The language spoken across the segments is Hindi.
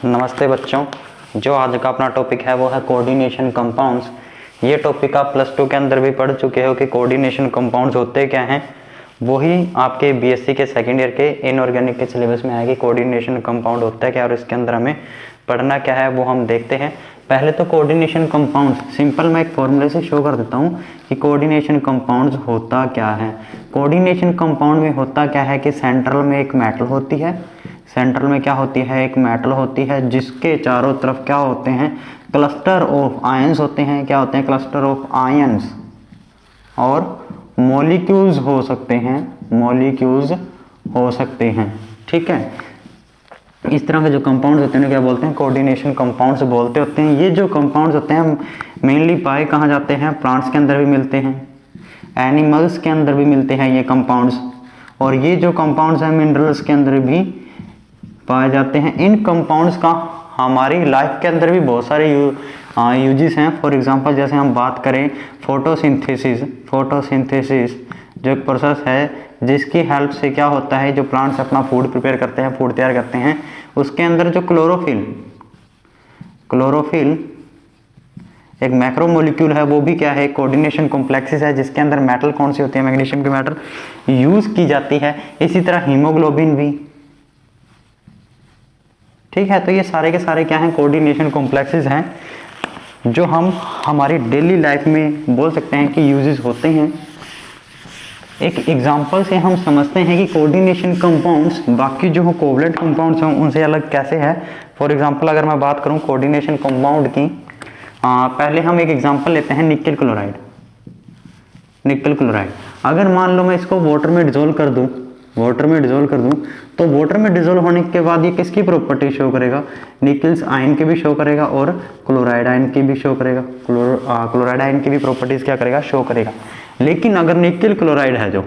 नमस्ते बच्चों। जो आज का अपना टॉपिक है वो है कोऑर्डिनेशन कंपाउंड्स। ये टॉपिक आप +2 के अंदर भी पढ़ चुके हो कि कोऑर्डिनेशन कंपाउंड्स होते क्या हैं। वही आपके बीएससी के सेकेंड ईयर के इनऑर्गेनिक के सिलेबस में आएगी कोऑर्डिनेशन कंपाउंड होता है क्या और इसके अंदर हमें पढ़ना क्या है वो हम देखते हैं। पहले तो कोऑर्डिनेशन कंपाउंड्स सिंपल मैं एक फॉर्मूले से शो कर देता हूँ कि कोऑर्डिनेशन कंपाउंड्स होता क्या है। कोऑर्डिनेशन कंपाउंड में होता क्या है कि सेंट्रल में एक मेटल होती है। सेंट्रल में क्या होती है, एक मेटल होती है जिसके चारों तरफ क्या होते हैं, क्लस्टर ऑफ आयंस होते हैं। क्या होते हैं, क्लस्टर ऑफ आयंस। और मॉलिक्यूल्स हो सकते हैं, मॉलिक्यूल्स हो सकते हैं। ठीक है, इस तरह के जो कंपाउंड्स होते हैं क्या बोलते हैं, कोऑर्डिनेशन कंपाउंड्स बोलते होते हैं। ये जो कंपाउंड्स होते हैं मेनली पाए कहाँ जाते हैं, प्लांट्स के अंदर भी मिलते हैं, एनिमल्स के अंदर भी मिलते हैं ये कंपाउंड्स। और ये जो कंपाउंड्स हैं मिनरल्स के अंदर भी पाए जाते हैं। इन कंपाउंड्स का हमारी लाइफ के अंदर भी बहुत सारे यूजेस हैं। फॉर एग्जांपल जैसे हम बात करें फोटोसिंथेसिस, फोटोसिंथेसिस जो एक प्रोसेस है जिसकी हेल्प से क्या होता है, जो प्लांट्स अपना फूड प्रिपेयर करते हैं, फूड तैयार करते हैं, उसके अंदर जो क्लोरोफिल, क्लोरोफिल एक मैक्रोमोलिक्यूल है, वो भी क्या है, कोऑर्डिनेशन कॉम्प्लेक्सेस है जिसके अंदर मेटल कौन सी होती है, मैग्नीशियम की मेटल यूज की जाती है। इसी तरह हीमोग्लोबिन भी। ठीक है, तो ये सारे के सारे क्या हैं, कोऑर्डिनेशन कॉम्प्लेक्सेस हैं जो हम हमारी डेली लाइफ में बोल सकते हैं कि यूजेस होते हैं। एक एग्जांपल से हम समझते हैं कि कोऑर्डिनेशन कंपाउंड्स बाकी जो कोवलेंट कंपाउंड्स हैं उनसे अलग कैसे है। फॉर एग्जांपल अगर मैं बात करूं कोऑर्डिनेशन कंपाउंड की, पहले हम एक एग्जांपल लेते हैं निकल क्लोराइड। निकल क्लोराइड अगर मान लो मैं इसको वाटर में डिजोल्व कर दूं, वाटर में डिजोल्व कर दूं तो वाटर में डिजोल्व होने के बाद ये किसकी प्रॉपर्टी शो करेगा, निकल्स आयन की भी शो करेगा और क्लोराइड आयन की भी शो करेगा। क्लोराइड आयन की भी प्रॉपर्टीज क्या करेगा, शो करेगा। लेकिन अगर निकल क्लोराइड है, जो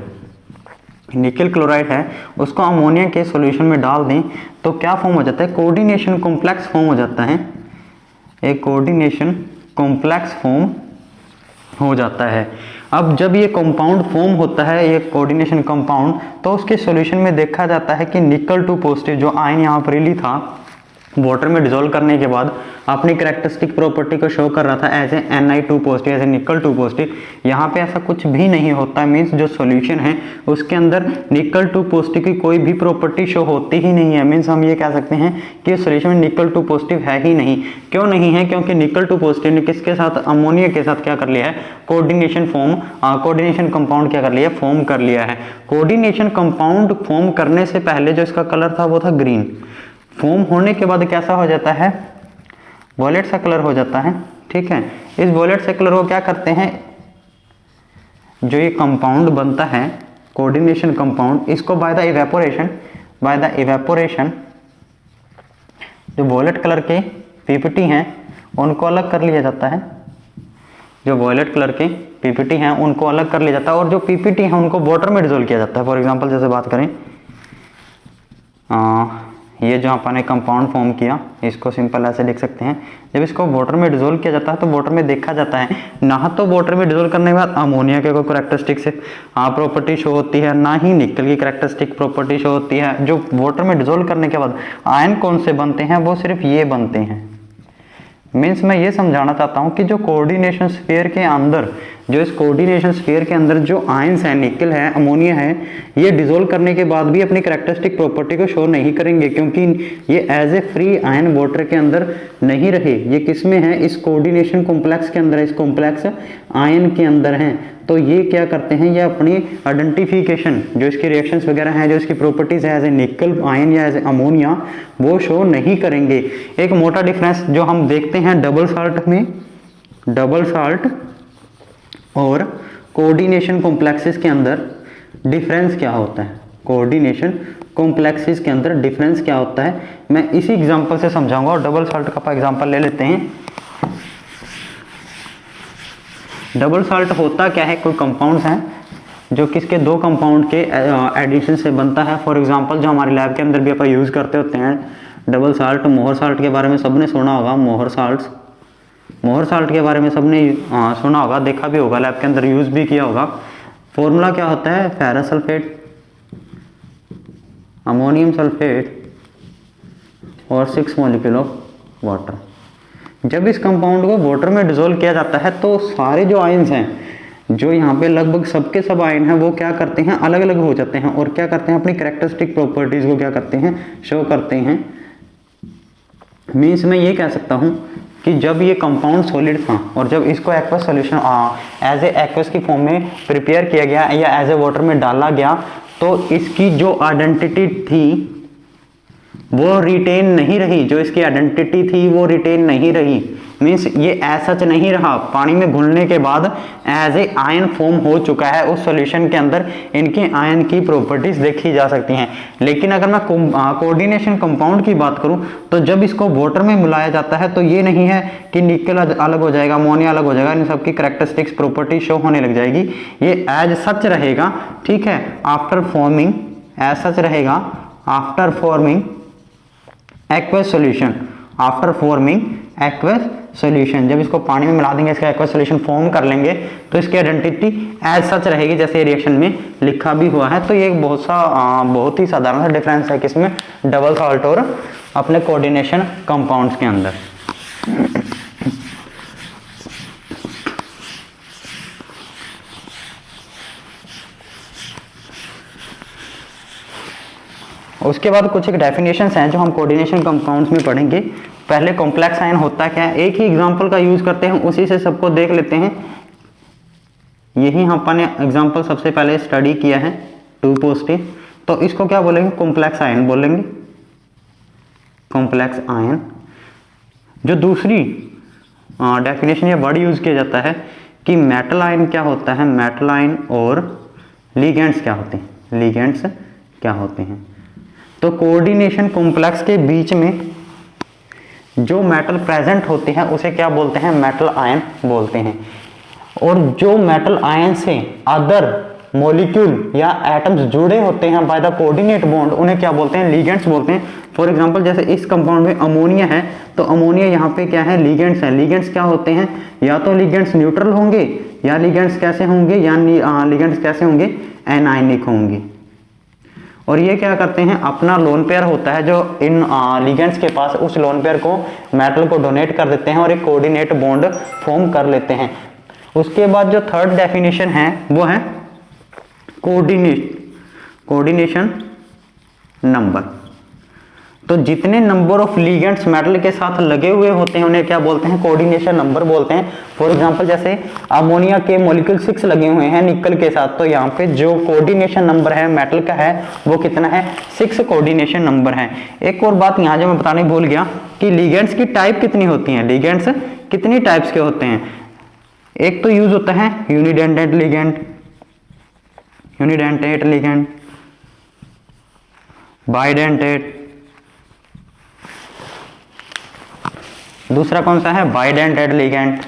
निकल क्लोराइड है उसको अमोनिया के सॉल्यूशन में डाल दें तो क्या फॉर्म हो जाता है, कोऑर्डिनेशन कॉम्प्लेक्स फॉर्म हो जाता है। एक कोऑर्डिनेशन कॉम्प्लेक्स फॉर्म हो जाता है। अब जब ये कंपाउंड फॉर्म होता है, ये कोऑर्डिनेशन कंपाउंड, तो उसके सॉल्यूशन में देखा जाता है कि निकल 2 पॉजिटिव जो आयन यहाँ पर रिली था वाटर में डिसॉल्व करने के बाद अपनी कैरेक्टरिस्टिक प्रॉपर्टी को शो कर रहा था as a Ni2 positive, as a nickel 2 positive. यहाँ पे ऐसा कुछ भी नहीं होता, मीन्स जो सॉल्यूशन है उसके अंदर निकल 2 पॉजिटिव की कोई भी प्रॉपर्टी शो होती ही नहीं है। मीन्स हम ये कह सकते हैं कि सॉल्यूशन में निकल 2 पॉजिटिव है ही नहीं। क्यों नहीं है, क्योंकि निकल 2 पॉजिटिव ने किसके साथ, अमोनिया के साथ क्या कर लिया है, कोऑर्डिनेशन फॉर्म, कोऑर्डिनेशन कंपाउंड क्या कर लिया है, फॉर्म कर लिया है। कोऑर्डिनेशन कंपाउंड फॉर्म करने से पहले जो इसका कलर था वो था ग्रीन, फॉर्म होने के बाद कैसा हो जाता है, वॉयलेट सा कलर हो जाता है। ठीक है, इस वॉयलेट से कलर को क्या करते हैं, जो ये कंपाउंड बनता है कोऑर्डिनेशन कंपाउंड, इसको by the evaporation, by the evaporation जो वॉयलेट कलर के पीपीटी हैं उनको अलग कर लिया जाता है। जो वॉयलेट कलर के पीपीटी हैं उनको अलग कर लिया जाता है और जो पीपीटी हैं उनको वाटर में डिसॉल्व किया जाता है। फॉर एग्जांपल जैसे बात करें ये जो अपन ने कंपाउंड फॉर्म किया, इसको सिंपल ऐसे लिख सकते हैं, जब इसको वाटर में डिसॉल्व किया जाता है तो वाटर में देखा जाता है ना तो वाटर में डिसॉल्व करने के बाद अमोनिया के कोई कैरेक्टरिस्टिक से प्रॉपर्टी शो होती है, ना ही निकल की कैरेक्टरिस्टिक प्रॉपर्टी शो होती है। जो वाटर में डिसॉल्व करने के बाद आयन कौन से बनते हैं, वो सिर्फ ये बनते हैं। मीन्स मैं ये समझाना चाहता हूँ कि जो कोऑर्डिनेशन स्फीयर के अंदर, जो इस कोऑर्डिनेशन स्फीयर के अंदर जो आयंस है, निकल है, अमोनिया है, ये डिसॉल्व करने के बाद भी अपनी कैरेक्टरिस्टिक प्रॉपर्टी को शो नहीं करेंगे क्योंकि ये as a free ion water के अंदर नहीं रहे। ये किस में है, इस कोऑर्डिनेशन कॉम्प्लेक्स के अंदर, इस कॉम्प्लेक्स आयन के अंदर हैं। तो ये क्या करते हैं, ये अपनी आइडेंटिफिकेशन, जो इसकी रिएक्शंस वगैरह हैं, जो इसकी प्रॉपर्टीज है एज ए निकल आयन या एज ए अमोनिया, वो शो नहीं करेंगे। एक मोटा डिफरेंस जो हम देखते हैं डबल साल्ट में, डबल साल्ट और कोऑर्डिनेशन कॉम्प्लेक्सेस के अंदर डिफरेंस क्या होता है, कोऑर्डिनेशन कॉम्प्लेक्सेस के अंदर डिफरेंस क्या होता है, मैं इसी एग्जांपल से समझाऊंगा। और डबल साल्ट का एग्जांपल ले लेते हैं। डबल साल्ट होता क्या है, कोई कंपाउंड्स हैं जो किसके, 2 कंपाउंड के एडिशन से बनता है। फॉर एग्जांपल जो हमारे लैब के अंदर भी अपन यूज़ करते होते हैं डबल साल्ट, मोहर साल्ट के बारे में सबने सुना होगा, मोहर साल्ट, मोहर साल्ट के बारे में सबने सुना होगा, देखा भी होगा, लैब के अंदर यूज़ भी किया होगा। फॉर्मूला क्या होता है, फेरस सल्फेट, अमोनियम सल्फेट, और 6 मॉलिक्यूल ऑफ वाटर। जब इस कंपाउंड को वाटर में डिसोल्व किया जाता है तो सारे जो आयंस हैं, जो यहाँ पे लगभग सबके सब आयन हैं, वो क्या करते हैं, अलग अलग हो जाते हैं और क्या करते हैं, अपनी कैरेक्टरिस्टिक प्रॉपर्टीज को क्या करते हैं, शो करते हैं। मीन्स मैं ये कह सकता हूँ कि जब ये कंपाउंड सॉलिड था और जब इसको aqueous solution as a aqueous की फॉर्म में प्रिपेयर किया गया या एज ए वाटर में डाला गया, तो इसकी जो आइडेंटिटी थी वो रिटेन नहीं रही, जो इसकी आइडेंटिटी थी वो रिटेन नहीं रही। मीन्स ये ऐसा सच नहीं रहा, पानी में घुलने के बाद एज ए आयन फॉर्म हो चुका है उस सॉल्यूशन के अंदर, इनके आयन की प्रॉपर्टीज देखी जा सकती हैं। लेकिन अगर मैं कोऑर्डिनेशन कंपाउंड की बात करूं तो जब इसको वाटर में मिलाया जाता है तो ये नहीं है कि निकल अलग हो जाएगा, अमोनिया अलग हो जाएगा, इन सबकी कैरेक्टरिस्टिक्स प्रॉपर्टी शो होने लग जाएगी। ये एज सच रहेगा, ठीक है, आफ्टर फॉर्मिंग, एज सच रहेगा after forming aqueous solution, after forming aqueous solution. जब इसको पानी में मिला देंगे, इसका एक्वस सॉल्यूशन फॉर्म कर लेंगे तो इसकी आइडेंटिटी एज सच रहेगी जैसे रिएक्शन में लिखा भी हुआ है। तो ये एक बहुत ही साधारण सा डिफरेंस है किसमें, डबल सॉल्ट और अपने कोऑर्डिनेशन कंपाउंड्स के अंदर। उसके बाद कुछ एक डेफिनेशंस हैं जो हम कोऑर्डिनेशन कंपाउंड्स में पढ़ेंगे। पहले कॉम्प्लेक्स आयन होता क्या है, एक ही एग्जांपल का यूज करते हैं, उसी से सबको देख लेते हैं। यही अपन ने एग्जांपल सबसे पहले स्टडी किया है 2 पॉजिटिव, तो इसको क्या बोलेंगे, कॉम्प्लेक्स आयन बोलेंगे, कॉम्प्लेक्स आयन। जो दूसरी डेफिनेशन या वर्ड यूज किया जाता है कि मेटल आयन क्या होता है, मेटल आयन और लिगेंड्स क्या होते हैं, लिगेंड्स क्या होते हैं। तो कोऑर्डिनेशन कॉम्प्लेक्स के बीच में जो मेटल प्रेजेंट होते हैं उसे क्या बोलते हैं, मेटल आयन बोलते हैं। और जो मेटल आयन से अदर मॉलिक्यूल या एटम्स जुड़े होते हैं बाय द कोऑर्डिनेट बॉन्ड, उन्हें क्या बोलते हैं, लिगेंड्स बोलते हैं। फॉर एग्जांपल जैसे इस कंपाउंड में अमोनिया है, तो अमोनिया यहाँ पे क्या है, लिगेंड्स है। लिगेंड्स क्या होते हैं, या तो लिगेंड्स न्यूट्रल होंगे या लिगेंड्स कैसे होंगे, या लिगेंड्स कैसे होंगे, एनायनिक होंगे। और ये क्या करते हैं, अपना लोन पेयर होता है जो इन लिगेंड्स के पास, उस लोन पेयर को मेटल को डोनेट कर देते हैं और एक कोऑर्डिनेट बॉन्ड फॉर्म कर लेते हैं। उसके बाद जो थर्ड डेफिनेशन है वो है कोऑर्डिनेशन नंबर। तो जितने नंबर ऑफ लिगेंड्स मेटल के साथ लगे हुए होते हैं उन्हें क्या बोलते हैं, कोऑर्डिनेशन नंबर बोलते हैं। फॉर एग्जांपल जैसे अमोनिया के मॉलिक्यूल 6 लगे हुए हैं निकल के साथ, तो यहाँ पे जो कोऑर्डिनेशन नंबर है मेटल का है वो कितना है, 6 कोऑर्डिनेशन नंबर है। एक और बात यहाँ जो मैं बताने भूल गया कि लिगेंड्स की टाइप कितनी होती है, लिगेंड्स कितनी टाइप्स के होते हैं। एक तो यूज होता है unidentate ligand, unidentate ligand, bidentate, दूसरा कौन सा है, बाइडेंटेट लिगेंड,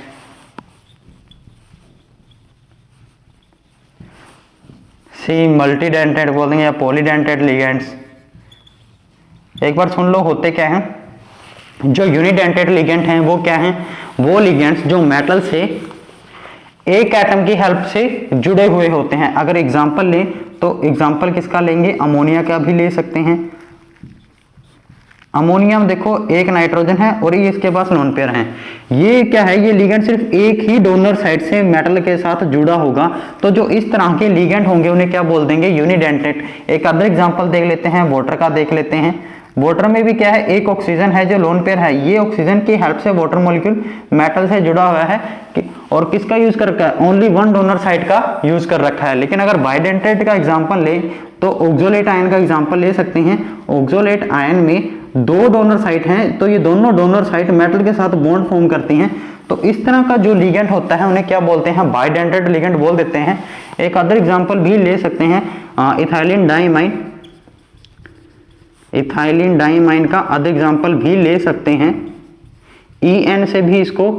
सी मल्टीडेंटेट बोल देंगे या पॉलीडेंटेट लिगेंड्स। एक बार सुन लो होते क्या हैं, जो यूनिडेंटेट लिगेंड हैं वो क्या हैं, वो लिगेंड्स जो मेटल से एक एटम की हेल्प से जुड़े हुए होते हैं। अगर एग्जांपल लें तो एग्जांपल किसका लेंगे, अमोनिया का भी ले सकते हैं। अमोनिया में देखो एक नाइट्रोजन है और ये इसके पास लोन पेयर है। ये क्या है, ये लिगेंड सिर्फ एक ही डोनर साइड से मेटल के साथ जुड़ा होगा। तो जो इस तरह के लिगेंड होंगे उन्हें क्या बोल देंगे, यूनिडेंटेट। एक अदर एग्जांपल देख लेते हैं, वाटर का देख लेते हैं। वाटर में भी क्या है, एक ऑक्सीजन है जो लोन पेयर है, ये ऑक्सीजन की हेल्प से वाटर मॉलिक्यूल मेटल से जुड़ा हुआ है और किसका यूज कर रखा है, ओनली वन डोनर साइड का यूज कर रखा है। लेकिन अगर बाइडेंटेट का एग्जांपल ले तो ऑक्सोलेट आयन का एग्जांपल ले सकते हैं। ऑक्सोलेट आयन में 2 डोनर साइट हैं, तो ये दोनों डोनर साइट मेटल के साथ बॉन्ड फॉर्म करती हैं। तो इस तरह का जो लिगेंड होता है उन्हें क्या बोलते हैं, बाइडेंटेट लिगेंड बोल देते हैं। एक अदर एग्जांपल भी ले सकते हैं, इथाइलिन डाइमाइन, इथाइलिन डाइमाइन का अदर एग्जांपल भी ले सकते हैं। EN से भी इसको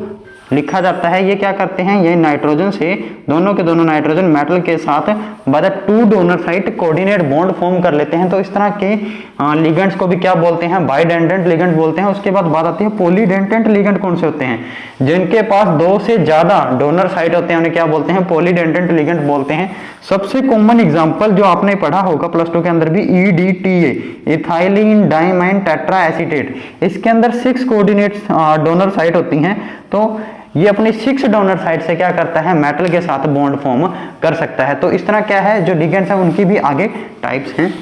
लिखा जाता है। ये क्या करते हैं, ये नाइट्रोजन से दोनों के दोनों नाइट्रोजन मेटल के साथ by the two donor site coordinate bond form कर लेते हैं। तो इस तरह के लिगेंड्स को भी क्या बोलते हैं, बाइडेंडेंट लिगेंड बोलते हैं। उसके बाद बात आती है पॉलीडेंटेंट लिगेंड कौन से होते हैं, जिनके पास 2 से ज्यादा डोनर साइट होते हैं उन्हें क्या बोलते हैं, पॉलीडेंटेंट लिगेंड बोलते हैं। सबसे कॉमन एग्जांपल जो आपने पढ़ा होगा प्लस 2 के अंदर भी, EDTA, ethylene diamine tetra acetate, इसके अंदर 6 कोऑर्डिनेट डोनर साइट होती हैं। तो ये अपनी 6 डोनर साइट से क्या करता है, मेटल के साथ बॉन्ड फॉर्म कर सकता है। तो इस तरह क्या है, जो लिगेंड्स हैं उनकी भी आगे टाइप्स हैं।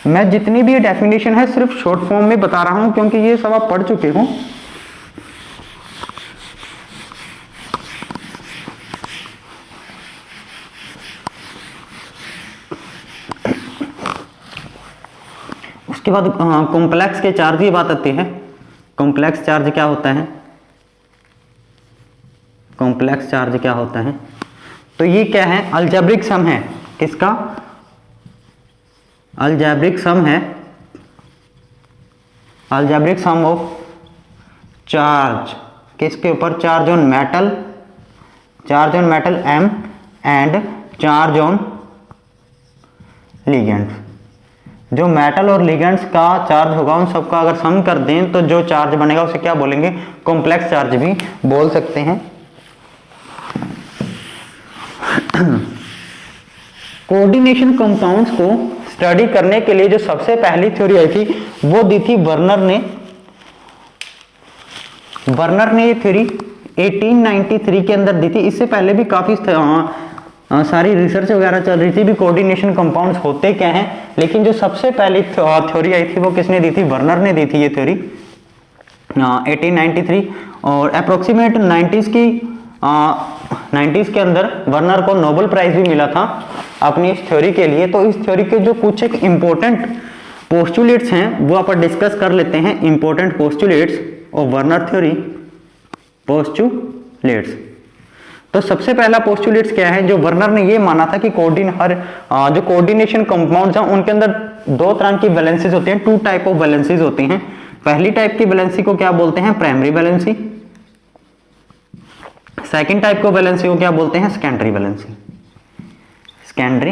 मैं जितनी भी डेफिनेशन है सिर्फ शॉर्ट फॉर्म में बता रहा हूं क्योंकि ये सब आप पढ़ चुके हो। उसके बाद कॉम्प्लेक्स के चार्ज की बात आती है। कॉम्प्लेक्स चार्ज क्या होता है, कॉम्प्लेक्स चार्ज क्या होता है, तो ये क्या है, अलजेब्रिक सम है। किसका, अलजेब्रिक सम है, अलजेब्रिक सम ऑफ चार्ज, किसके ऊपर, charge on metal, charge on metal M and charge on ligands. जो मेटल और लिगेंड्स का चार्ज होगा उन सबका अगर सम कर दें तो जो चार्ज बनेगा उसे क्या बोलेंगे, कॉम्प्लेक्स चार्ज भी बोल सकते हैं। कोऑर्डिनेशन कंपाउंड्स को स्टडी करने के लिए जो सबसे पहली थ्योरी आई थी वो दी थी वर्नर ने। वर्नर ने ये थ्योरी 1893 के अंदर दी थी। इससे पहले भी काफी सारी रिसर्च वगैरह चल रही थी भी कोऑर्डिनेशन कंपाउंड्स होते क्या हैं, लेकिन जो सबसे पहली थ्योरी आई थी वो किसने दी थी, वर्नर ने दी थी ये थ्योरी 1893। और अप्रोक्सीमेट 90s के अंदर वर्नर को नोबेल प्राइज भी मिला था अपनी इस थ्योरी के लिए। तो इस थ्योरी के जो कुछ एक इंपॉर्टेंट पोस्टुलेट्स हैं वो अपन डिस्कस कर लेते हैं। Important postulates of Werner theory, postulates. तो सबसे पहला पोस्टुलेट्स क्या है, जो वर्नर ने ये माना था कि जो कोऑर्डिनेशन कंपाउंड्स हैं उनके अंदर 2 तरह की वैलेंसीज होती हैं, 2 टाइप ऑफ वैलेंसीज होती हैं। पहली टाइप की वैलेंसी को क्या बोलते हैं, प्राइमरी वैलेंसी। सेकंड टाइप को वैलेंसी को क्या बोलते हैं, सेकेंडरी वैलेंसी, सेकेंडरी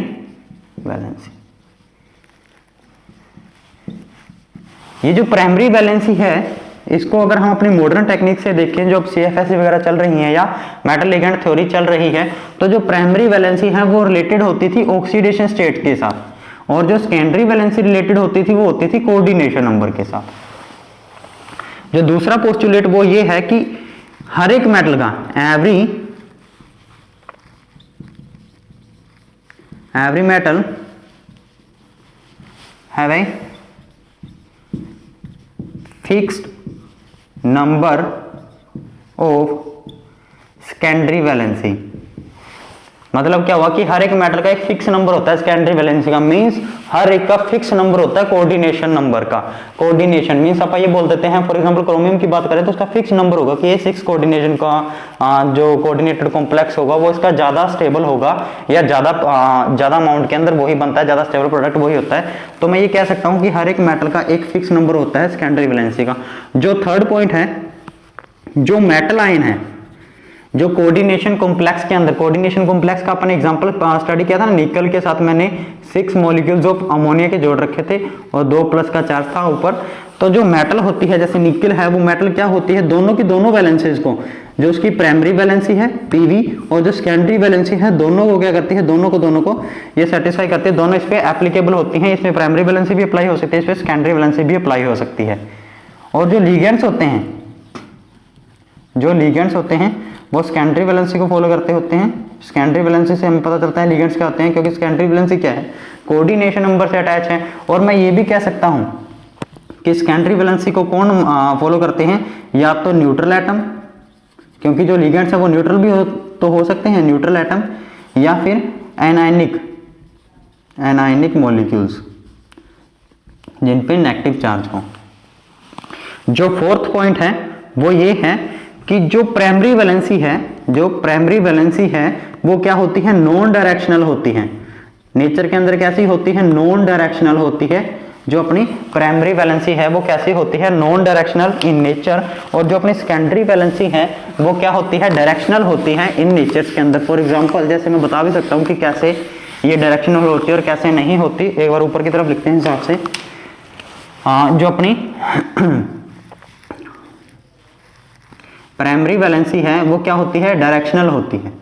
वैलेंसी। ये जो प्राइमरी वैलेंसी है इसको अगर हम अपनी मॉडर्न टेक्निक से देखें, जो अब CFSE वगैरह चल रही है या मेटल लिगेंड थ्योरी चल रही है, तो जो प्राइमरी वैलेंसी है वो रिलेटेड होती थी ऑक्सीडेशन स्टेट के साथ, और जो सेकेंडरी वैलेंसी रिलेटेड होती थी वो होती थी कोऑर्डिनेशन नंबर के साथ। जो दूसरा पोस्टुलेट वो ये है कि हर एक मेटल का every metal have a fixed number of secondary valency. मतलब क्या हुआ कि हर एक मेटल का एक फिक्स नंबर होता है सेकेंडरी वैलेंसी का, मींस हर एक का फिक्स नंबर होता है कोऑर्डिनेशन नंबर का। कोऑर्डिनेशन मींस अपन ये बोल देते हैं, फॉर एग्जांपल क्रोमियम की बात करें तो उसका फिक्स नंबर होगा कि ये 6 कोऑर्डिनेशन का जो कोऑर्डिनेटेड कॉम्प्लेक्स होगा वो इसका ज्यादा स्टेबल होगा, या ज्यादा अमाउंट के अंदर वही बनता है, ज्यादा स्टेबल प्रोडक्ट वही होता है। तो मैं ये कह सकता हूं कि हर एक मेटल का एक फिक्स नंबर होता है सेकेंडरी वैलेंसी का। जो थर्ड पॉइंट है, जो मेटल आयन है जो कोऑर्डिनेशन कॉम्प्लेक्स के अंदर, कोऑर्डिनेशन कॉम्प्लेक्स का अपन एग्जांपल स्टडी किया था ना, निकल के साथ मैंने 6 मॉलिक्यूल्स ऑफ अमोनिया के जोड़ रखे थे और 2+ का चार्ज था ऊपर। तो जो मेटल होती है जैसे निकल है, वो मेटल क्या होती है, दोनों की दोनों वैलेंसीज को, जो उसकी प्राइमरी वैलेंसी है Pv और जो सेकेंडरी वैलेंसी है, दोनों को क्या करती है, दोनों को ये सेटिस्फाई करती है, दोनों इस पे एप्लीकेबल होती हैं। इसमें प्राइमरी वैलेंसी भी अप्लाई हो सकती है, इस पे सेकेंडरी वैलेंसी भी अप्लाई हो सकती है। और जो लिगेंड्स होते हैं वो सेकेंडरी वैलेंसी को फॉलो करते होते हैं। सेकेंडरी वैलेंसी से हमें पता चलता है लिगेंड्स क्या होते हैं, क्योंकि सेकेंडरी वैलेंसी क्या है, कोऑर्डिनेशन नंबर से अटैच है। और मैं ये भी कह सकता हूं कि सेकेंडरी वैलेंसी को कौन फॉलो करते हैं, या तो न्यूट्रल एटम, क्योंकि जो लिगेंड्स है वो न्यूट्रल भी हो सकते हैं, न्यूट्रल एटम, या फिर एनायनिक मॉलिक्यूल्स जिन पे नेगेटिव चार्ज हो। जो फोर्थ पॉइंट है वो ये है कि जो प्राइमरी वैलेंसी है वो क्या होती है, नॉन डायरेक्शनल होती है। नेचर के अंदर कैसी होती है, नॉन डायरेक्शनल होती है। जो अपनी प्राइमरी वैलेंसी है वो कैसी होती है, नॉन डायरेक्शनल इन नेचर, और जो अपनी सेकेंडरी वैलेंसी है वो क्या होती है, डायरेक्शनल होती है इन नेचर्स के अंदर। फॉर एग्जांपल जैसे मैं बता भी सकता हूँ कि कैसे ये डायरेक्शनल होती है और कैसे नहीं होती। एक बार ऊपर की तरफ लिखते हैं हिसाब से। जो अपनी प्राइमरी वैलेंसी है वो क्या होती है, डायरेक्शनल होती है,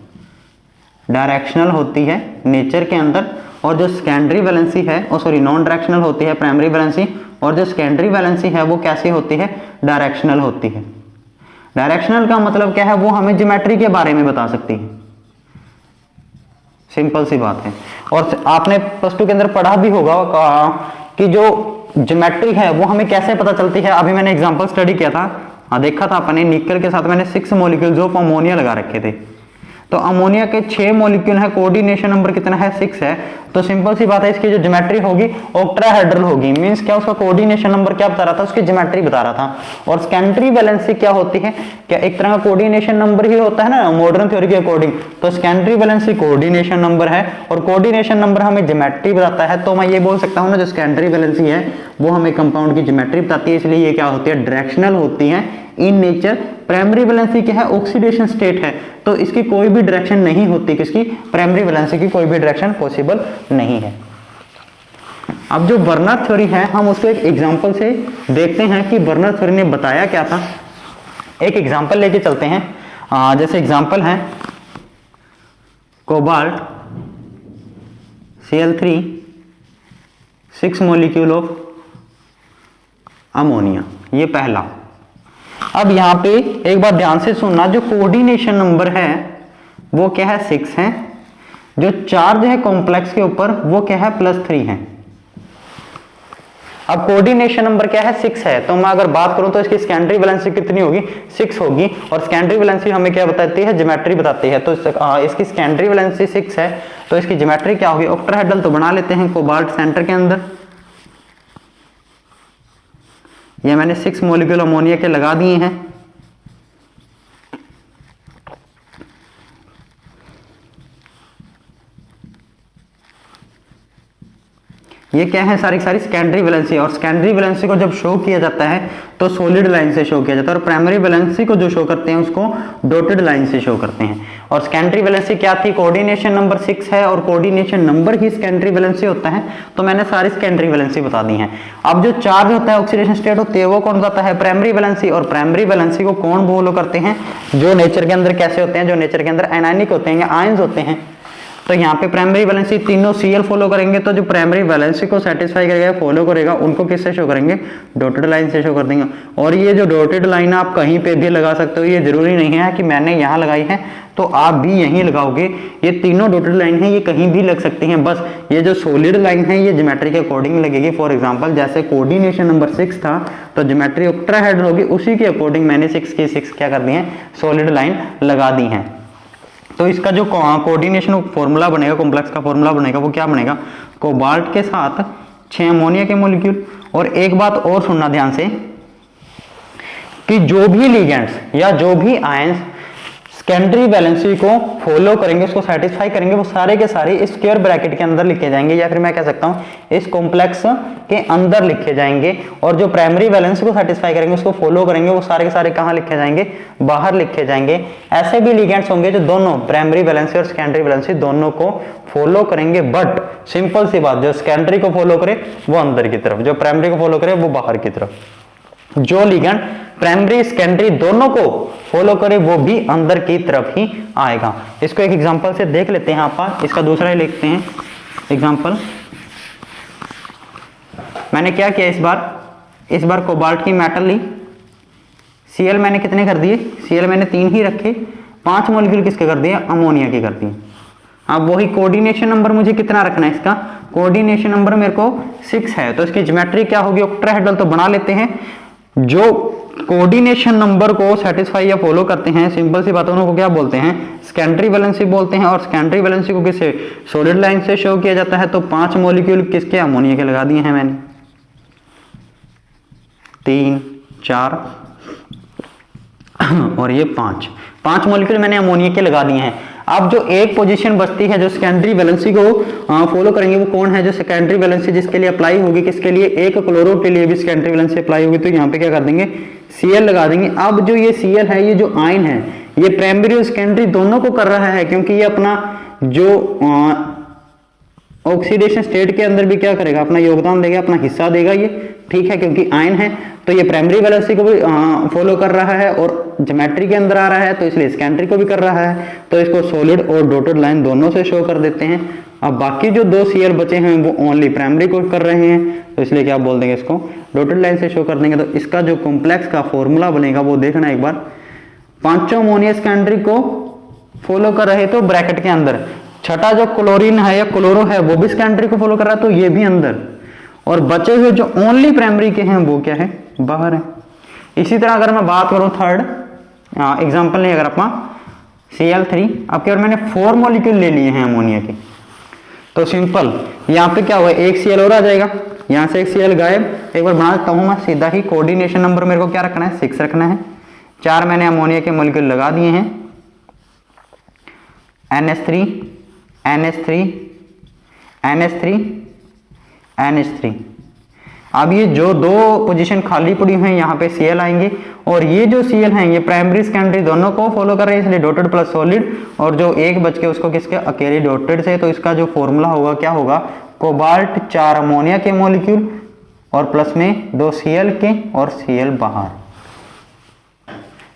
डायरेक्शनल होती है नेचर के अंदर। और जो सेकेंडरी वैलेंसी है नॉन डायरेक्शनल होती है प्राइमरी वैलेंसी, और जो सेकेंडरी वैलेंसी है वो कैसी होती है, डायरेक्शनल होती है। डायरेक्शनल का मतलब क्या है, वो हमें ज्योमेट्री के बारे में बता सकती है, सिंपल सी बात है। और आपने +2 के अंदर पढ़ा भी होगा कि जो ज्योमेट्री है वो हमें कैसे पता चलती है। अभी मैंने एग्जांपल स्टडी किया था, देखा था अपने निकल के साथ मैंने 6 मॉलिक्यूल्स ऑफ अमोनिया लगा रखे थे। तो अमोनिया के 6 मॉलिक्यूल है, कोऑर्डिनेशन नंबर कितना है, 6 है। तो सिंपल सी बात है, इसकी जो ज्योमेट्री होगी ऑक्टाहेड्रल होगी। मींस क्या, उसका कोऑर्डिनेशन नंबर क्या बता रहा था, उसकी ज्योमेट्री बता रहा था। और सेकेंडरी वैलेंसी क्या होती है, क्या एक तरह का कोऑर्डिनेशन नंबर ही होता है ना मॉडर्न थ्योरी के अकॉर्डिंग। तो सेकेंडरी वैलेंसी कोऑर्डिनेशन नंबर है और कोऑर्डिनेशन नंबर हमें ज्योमेट्री बताता है। तो मैं ये बोल सकता हूँ ना, जो सेकेंडरी वैलेंसी है वो हमें कंपाउंड की ज्योमेट्री बताती है, इसलिए ये क्या होती है, डायरेक्शनल होती है इन नेचर। प्राइमरी वैलेंसी क्या है, ऑक्सीडेशन स्टेट है, तो इसकी कोई भी डायरेक्शन नहीं होती, किसकी, प्राइमरी वैलेंसी की कोई भी डायरेक्शन पॉसिबल नहीं है। अब जो बर्नर थ्योरी है हम उसको एक एग्जांपल से देखते हैं कि बर्नर थ्योरी ने बताया क्या था। एक एग्जांपल लेके चलते हैं। जैसे एग्जांपल है cobalt Cl3 6 molecule of ammonia, ये पहला। अब यहां पे एक बार ध्यान से सुनना, जो कोऑर्डिनेशन नंबर है वो क्या है, 6 है। जो चार्ज है कॉम्प्लेक्स के ऊपर वो क्या है, +3 है। अब कोऑर्डिनेशन नंबर क्या है, 6 है। तो मैं अगर बात करूं तो इसकी सेकेंडरी वैलेंसी कितनी होगी, 6 होगी। और सेकेंडरी वैलेंसी हमें क्या बताती है, ज्योमेट्री बताती है। तो इसकी सेकेंडरी वैलेंसी 6 है, तो इसकी ज्योमेट्री क्या होगी, ऑक्टाहेड्रल। तो बना लेते हैं कोबाल्ट सेंटर के अंदर। ये मैंने 6 मॉलिक्यूल अमोनिया के लगा दिए हैं। ये क्या है, सारी सारी सेकेंडरी वैलेंसी। और सेकेंडरी वैलेंसी को जब शो किया जाता है तो सॉलिड लाइन से शो किया जाता है, और प्राइमरी वैलेंसी को जो शो करते हैं उसको डॉटेड लाइन से शो करते हैं। और सेकेंडरी वैलेंसी क्या थी, कोऑर्डिनेशन नंबर 6 है, और कोऑर्डिनेशन नंबर ही सेकेंडरी वैलेंसी होता है। तो मैंने सारी सेकेंडरी वैलेंसी बता दी है। अब जो चार्ज होता है, ऑक्सीडेशन स्टेट होती है, वो कौन जाता है, प्राइमरी वैलेंसी। और प्राइमरी वैलेंसी को कौन फॉलो करते हैं, जो नेचर के अंदर कैसे होते हैं, जो नेचर के अंदर एनायनिक होते हैं या आयंस होते हैं। तो यहाँ पे प्राइमरी वैलेंसी तीनों Cl फॉलो करेंगे। तो जो प्राइमरी वैलेंसी को सेटिस्फाई करेगा, फॉलो करेगा, उनको किससे शो करेंगे, डॉटेड लाइन से शो कर देंगे। और ये जो डॉटेड लाइन आप कहीं पे भी लगा सकते हो, ये जरूरी नहीं है कि मैंने यहाँ लगाई है तो आप भी यहीं लगाओगे। ये तीनों डॉटेड लाइन है, ये कहीं भी लग सकती हैं। बस ये जो सॉलिड लाइन है ये ज्योमेट्री के अकॉर्डिंग लगेगी। फॉर एग्जांपल जैसे कोऑर्डिनेशन नंबर 6 था तो ज्योमेट्री ऑक्टाहेड्रल होगी, उसी के अकॉर्डिंग मैंने 6 की 6 क्या कर दी है, सॉलिड लाइन लगा दी है। तो इसका जो कोऑर्डिनेशन फॉर्मूला बनेगा, कॉम्प्लेक्स का फॉर्मूला बनेगा, वो क्या बनेगा, कोबाल्ट के साथ 6 अमोनिया के मॉलिक्यूल। और एक बात और सुनना ध्यान से कि जो भी लिगेंड्स या जो भी आयंस सेकेंडरी वैलेंसी को फॉलो करेंगे, उसको सेटिस्फाई करेंगे, वो सारे के सारे इस स्क्वायर ब्रैकेट के अंदर लिखे जाएंगे, या फिर मैं कह सकता हूं इस कॉम्प्लेक्स के अंदर लिखे जाएंगे। और जो प्राइमरी वैलेंसी को सेटिस्फाई करेंगे, उसको फॉलो करेंगे, वो सारे के सारे कहां लिखे जाएंगे, बाहर लिखे जाएंगे। ऐसे भी लिगेंड्स होंगे जो दोनों प्राइमरी वैलेंसी और सेकेंडरी वैलेंसी दोनों को फॉलो करेंगे। बट सिंपल सी बात, जो सेकेंडरी को फॉलो करे वो अंदर की तरफ, जो प्राइमरी को फॉलो करे वो बाहर की तरफ। जो लिगेंड प्राइमरी सेकेंडरी दोनों को फॉलो करे वो भी अंदर की तरफ ही आएगा। इसको एक एग्जांपल से देख लेते हैं। आप इसका दूसरा ही लिखते हैं एग्जांपल। मैंने क्या किया इस बार कोबाल्ट की मेटल ली, Cl मैंने कितने कर दिए, Cl मैंने 3 ही रखे, 5 मॉलिक्यूल किसके कर दिए, अमोनिया के कर दिए। अब वही कोऑर्डिनेशन नंबर मुझे कितना रखना है, इसका कोऑर्डिनेशन नंबर मेरे को 6 है, तो इसकी ज्योमेट्री क्या होगी, ऑक्टाहेड्रल। तो बना लेते हैं। जो कोऑर्डिनेशन नंबर को सेटिस्फाई या फॉलो करते हैं, सिंपल सी बातों को क्या बोलते हैं, सेकेंडरी वैलेंसी बोलते हैं। और सेकेंडरी वैलेंसी को किससे, सॉलिड लाइन से शो किया जाता है। तो 5 मॉलिक्यूल किसके, अमोनिया के लगा दिए हैं मैंने, 3 4 और ये 5 मॉलिक्यूल मैंने अमोनिया के लगा दिए हैं। अब जो एक पोजीशन बचती है जो सेकेंडरी वैलेंसी को फॉलो करेंगे वो कौन है, जो सेकेंडरी वैलेंसी जिसके लिए अप्लाई होगी, किसके लिए, एक क्लोरो के लिए भी सेकेंडरी वैलेंसी अप्लाई होगी, तो यहाँ पे क्या कर देंगे, Cl लगा देंगे। अब जो ये Cl है, ये जो आयन है, ये प्राइमरी और सेकेंडरी दोनों को कर रहा है, क्योंकि ये अपना जो ऑक्सीडेशन स्टेट के अंदर भी क्या करेगा, अपना योगदान देगा, अपना हिस्सा देगा ये, ठीक है, क्योंकि आयन है तो ये प्राइमरी वैलेंसी को भी फॉलो कर रहा है और ज्योमेट्री के अंदर आ रहा है तो इसलिए सेकेंडरी को भी कर रहा है, तो इसको सॉलिड और डॉटेड लाइन दोनों से शो कर देते हैं। अब बाकी जो दो Cl बचे हैं वो ओनली प्राइमरी को कर रहे हैं, तो इसलिए क्या बोल देंगे, इसको डॉटेड लाइन से शो कर देंगे। तो इसका जो कॉम्प्लेक्स का फॉर्मूला बनेगा वो देखना एक बार, पांचों अमोनिया सेकेंडरी को फॉलो कर रहे तो ब्रैकेट के अंदर, छठा जो क्लोरीन है या क्लोरो है वो भी सेकेंडरी को फॉलो कर रहा है तो ये भी अंदर, और बचे हुए जो ओनली प्राइमरी के हैं वो क्या है, बाहर है। इसी तरह अगर मैं बात करूं थर्ड एग्जांपल नहीं, अगर अपना Cl3, अब केवल मैंने 4 मॉलिक्यूल ले लिए हैं अमोनिया के, तो सिंपल यहाँ पे क्या हुआ, एक Cl और आ जाएगा, यहाँ से एक Cl गायब। एक बार बना देता हूँ मैं सीधा ही, कोऑर्डिनेशन नंबर मेरे को क्या रखना है, 6 रखना है। 4 मैंने अमोनिया के मॉलिक्यूल लगा दिए हैं, NH3 NH3 NH3 NH3। अब ये जो दो पोजीशन खाली पड़ी हैं यहाँ पे Cl आएंगे, और ये जो Cl हैं ये प्राइमरी सेकेंडरी दोनों को फॉलो कर रहे हैं, इसलिए डॉटेड प्लस सॉलिड, और जो एक बच के उसको किसके, अकेले डॉटेड से। तो इसका जो फॉर्मूला होगा क्या होगा, कोबाल्ट 4 अमोनिया के मॉलिक्यूल और प्लस में 2 Cl के और Cl बाहर।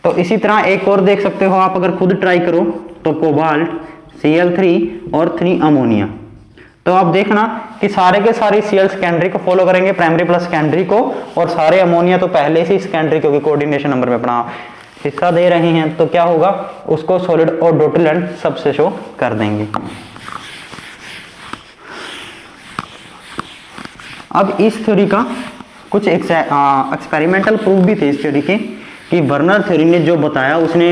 तो इसी तरह एक और देख सकते हो आप, अगर खुद ट्राई करो तो कोबाल्ट Cl3 और 3 अमोनिया, तो आप देखना कि सारे के सारे Cl सेकेंडरी को फॉलो करेंगे, प्राइमरी प्लस सेकेंडरी को, और सारे अमोनिया तो पहले से सेकेंडरी, क्योंकि कोऑर्डिनेशन नंबर में अपना हिस्सा दे रहे हैं, तो क्या होगा, उसको सॉलिड और डॉटेड लाइन सबसे शो कर देंगे। अब इस थ्योरी का कुछ एक्सपेरिमेंटल प्रूफ भी थे इस थ्योरी के, कि वर्नर थ्योरी ने जो बताया उसने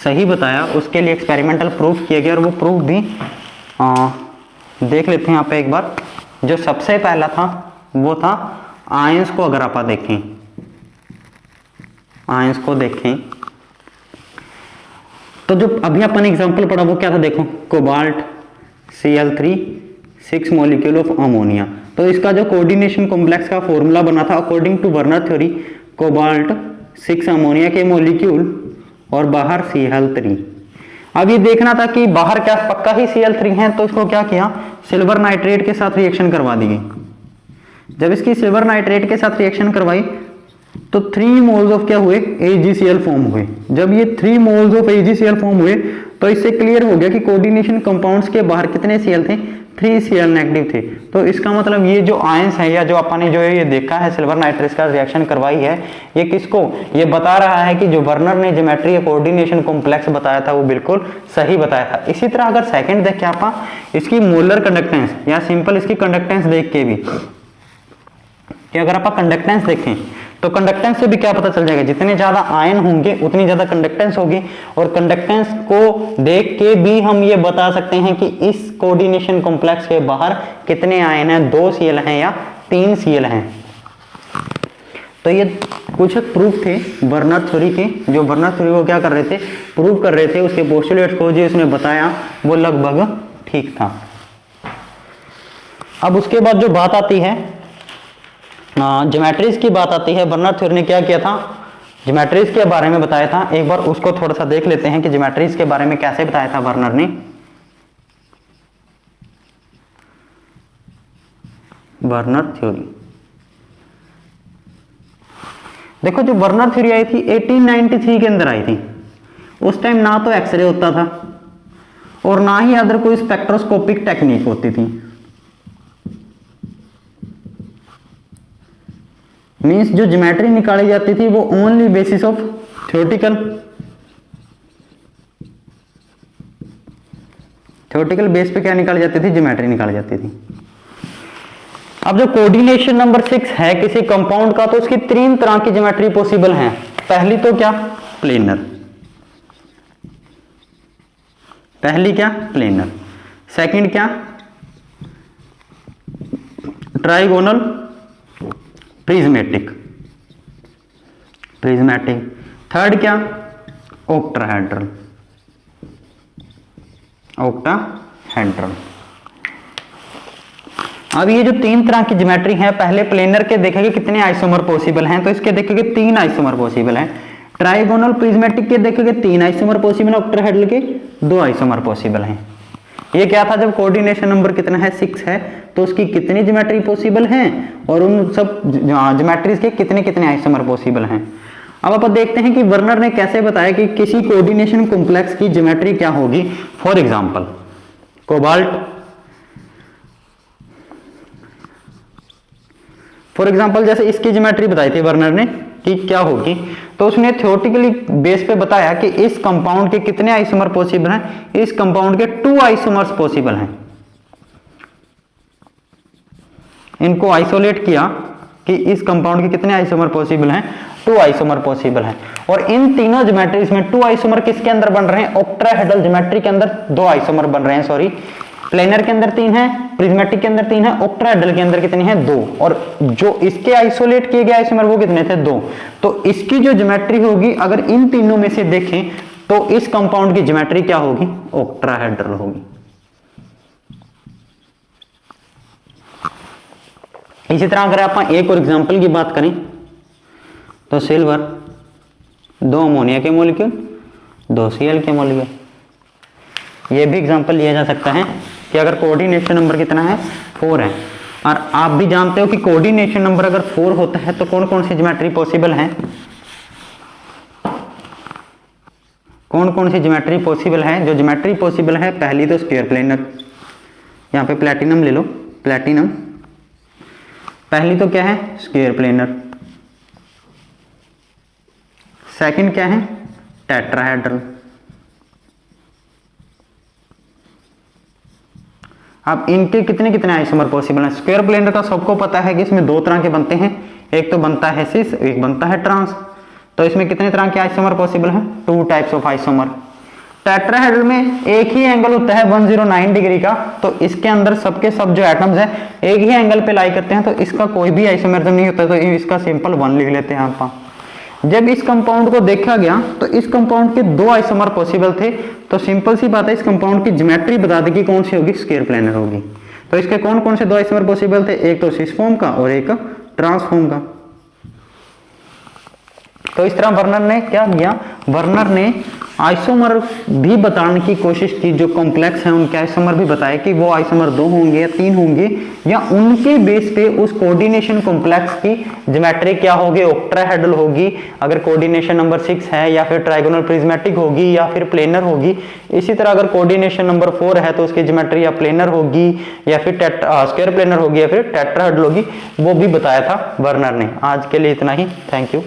सही बताया, उसके लिए एक्सपेरिमेंटल प्रूफ किया गया, और वो प्रूफ भी देख लेते हैं यहाँ पे एक बार। जो सबसे पहला था वो था आयंस को, अगर आप देखें, आयंस को देखें तो जो अभी अपन एग्जांपल पढ़ा वो क्या था, देखो, cobalt Cl3 6 molecule of ammonia. तो इसका जो कोऑर्डिनेशन कॉम्प्लेक्स का फॉर्मूला बना था according to Werner theory, cobalt 6 ammonia के मॉलिक्यूल और बाहर Cl3। अब ये देखना था कि बाहर क्या पक्का ही Cl3 है, तो इसको क्या किया, सिल्वर नाइट्रेट के साथ रिएक्शन करवा दी गई। जब इसकी सिल्वर नाइट्रेट के साथ रिएक्शन करवाई तो 3 मोल्स ऑफ क्या हुए, AgCl फॉर्म हुए। जब ये 3 मोल्स ऑफ AgCl फॉर्म हुए तो इससे क्लियर हो गया कि कोऑर्डिनेशन कंपाउंड्स के बाहर कितने Cl थे, 3 Cl नेगेटिव थे। तो इसका मतलब ये जो आयंस है, या जो अपन ने जो ये देखा है सिल्वर नाइट्रेट का रिएक्शन करवाई है, ये किसको, ये बता रहा है कि जो वर्नर ने ज्योमेट्री या कोऑर्डिनेशन कॉम्प्लेक्स बताया था वो बिल्कुल सही बताया था। इसी तरह अगर सेकंड देखें आप, इसकी मोलर कंडक्टेंस या सिंपल इसकी कंडक्टेंस देख के भी, कि अगर आप कंडक्टेंस देखें तो कंडक्टेंस से भी क्या पता चल जाएगा, जितने ज्यादा आयन होंगे उतनी ज्यादा कंडक्टेंस होगी, और कंडक्टेंस को देख के भी हम ये बता सकते हैं कि इस कोऑर्डिनेशन कॉम्प्लेक्स के बाहर कितने आयन हैं, 2 Cl हैं या 3 Cl हैं। तो ये कुछ प्रूफ थे वर्नर थ्योरी के, जो वर्नर थ्योरी को क्या कर रहे थे, प्रूव कर रहे थे, उसके पोस्टुलेट्स को जो उसने बताया वो लगभग ठीक था। अब उसके बाद जो बात आती है ज्योमेट्रीज की बात आती है, वर्नर थ्योरी ने क्या किया था, ज्योमेट्रीज के बारे में बताया था। एक बार उसको थोड़ा सा देख लेते हैं कि ज्योमेट्रीज के बारे में कैसे बताया था वर्नर ने। वर्नर थ्योरी, देखो जो वर्नर थ्योरी आई थी 1893 के अंदर आई थी। उस टाइम ना तो एक्सरे होता था और ना ही अदर कोई स्पेक्ट्रोस्कोपिक टेक्निक होती थी। मींस जो ज्योमेट्री निकाली जाती थी वो only basis of theoretical base पे क्या निकाली जाती थी, ज्योमेट्री निकाली जाती थी। अब जो कोऑर्डिनेशन नंबर 6 है किसी कंपाउंड का, तो उसकी 3 तरह की ज्योमेट्री पॉसिबल है। पहली तो क्या, प्लेनर, पहली क्या प्लेनर, सेकंड क्या ट्राइगोनल प्रिज्मेटिक, थर्ड क्या ऑक्टाहेड्रल। ऑक्टाहेड्रल। अब ये जो तीन तरह की ज्योमेट्री है, पहले प्लेनर के देखेंगे कितने आइसोमर पॉसिबल हैं, तो इसके देखेंगे 3 आइसोमर पॉसिबल हैं। ट्राइगोनल प्रिज्मेटिक के देखेंगे 3 आइसोमर पॉसिबल, ऑक्टाहेड्रल के 2 आइसोमर पॉसिबल हैं। ये क्या था, जब कोऑर्डिनेशन नंबर कितना है 6 है तो उसकी कितनी ज्योमेट्री पॉसिबल हैं और उन सब ज्योमेट्रीज के कितने कितने आइसोमर पॉसिबल हैं। अब आप देखते हैं कि वर्नर ने कैसे बताया कि किसी कोऑर्डिनेशन कॉम्प्लेक्स की ज्योमेट्री क्या होगी। फॉर एग्जांपल जैसे इसकी ज्योमेट्री बताई थी वर्नर ने कि क्या होगी, तो उसने थ्योरेटिकली बेस पे बताया कि इस कंपाउंड के कितने आइसोमर पॉसिबल हैं, इस कंपाउंड के 2 आइसोमर्स पॉसिबल हैं। इनको आइसोलेट किया कि इस कंपाउंड के कितने आइसोमर पॉसिबल हैं, 2 आइसोमर पॉसिबल हैं। और इन तीनों ज्योमेट्रीज में 2 आइसोमर किसके अंदर बन रहे हैं, ऑक्टाहेड्रल ज्योमेट्री के अंदर 2 आइसोमर बन रहे हैं, सॉरी प्लेनर के अंदर 3 है, प्रिज्मेटिक के अंदर 3 है, ऑक्टाहेड्रल के अंदर कितने हैं 2, और जो इसके आइसोलेट किए गए आइसोमर वो कितने थे 2। तो इसकी जो ज्योमेट्री होगी अगर इन तीनों में से देखें तो इस कंपाउंड की ज्योमेट्री क्या होगी, ऑक्टाहेड्रल होगी। इसी तरह अगर आप एक और एग्जांपल की बात करें तो सिल्वर 2 अमोनिया के मॉलिक्यूल 2 Cl के मॉलिक्यूल। ये भी एग्जांपल लिया जा सकता है कि अगर कोऑर्डिनेशन नंबर कितना है 4 है, और आप भी जानते हो कि कोऑर्डिनेशन नंबर अगर 4 होता है तो कौन कौन सी ज्योमेट्री पॉसिबल है, कौन कौन सी ज्योमेट्री पॉसिबल है। जो ज्योमेट्री पॉसिबल है पहली तो स्क्वायर प्लेनर, यहाँ पे प्लैटिनम ले लो, प्लैटिनम पहली तो क्या है स्क्वायर प्लेनर, सेकंड क्या है टेट्राहेड्रल। अब इनके कितने कितने आइसोमर पॉसिबल हैं। स्क्वायर प्लेनर का सबको पता है कि इसमें 2 तरह के बनते हैं, एक तो बनता है सिस, एक बनता है ट्रांस। तो इसमें कितने तरह के आइसोमर पॉसिबल हैं, 2 टाइप्स ऑफ आइसोमर। टेट्राहेड्रल में एक ही एंगल होता है 109 डिग्री का, तो इसके अंदर सबके सब जो एटम्स हैं एक ही एंगल पे लाई करते हैं, तो इसका कोई भी आइसोमरिज्म नहीं होता, तो इसका सिंपल 1 लिख लेते हैं आप। जब इस कंपाउंड को देखा गया तो इस कंपाउंड के 2 आइसोमर पॉसिबल थे, तो सिंपल सी बात है इस कंपाउंड की ज्योमेट्री बता देगी कौन सी होगी, स्क्वायर प्लेनर होगी। तो इसके कौन कौन से 2 आइसोमर पॉसिबल थे, एक तो सिस फॉर्म का और एक ट्रांसफॉर्म का। तो इस तरह वर्नर ने क्या किया, वर्नर ने आइसोमर भी बताने की कोशिश की, जो कॉम्प्लेक्स हैं उनके आइसोमर भी बताए कि वो आइसोमर 2 होंगे या 3 होंगे, या उनके बेस पे उस कोऑर्डिनेशन कॉम्प्लेक्स की ज्योमेट्री क्या होगी, ऑक्टाहेड्रल होगी अगर कोऑर्डिनेशन नंबर 6 है, या फिर ट्राइगोनल प्रिज्मेटिक होगी, या फिर प्लेनर होगी। इसी तरह अगर कोऑर्डिनेशन नंबर 4 है तो उसकी ज्योमेट्री या प्लेनर होगी, या फिर स्क्वायर प्लेनर होगी, या फिर टेट्राहेड्रल होगी, वो भी बताया था वर्नर ने। आज के लिए इतना ही, थैंक यू।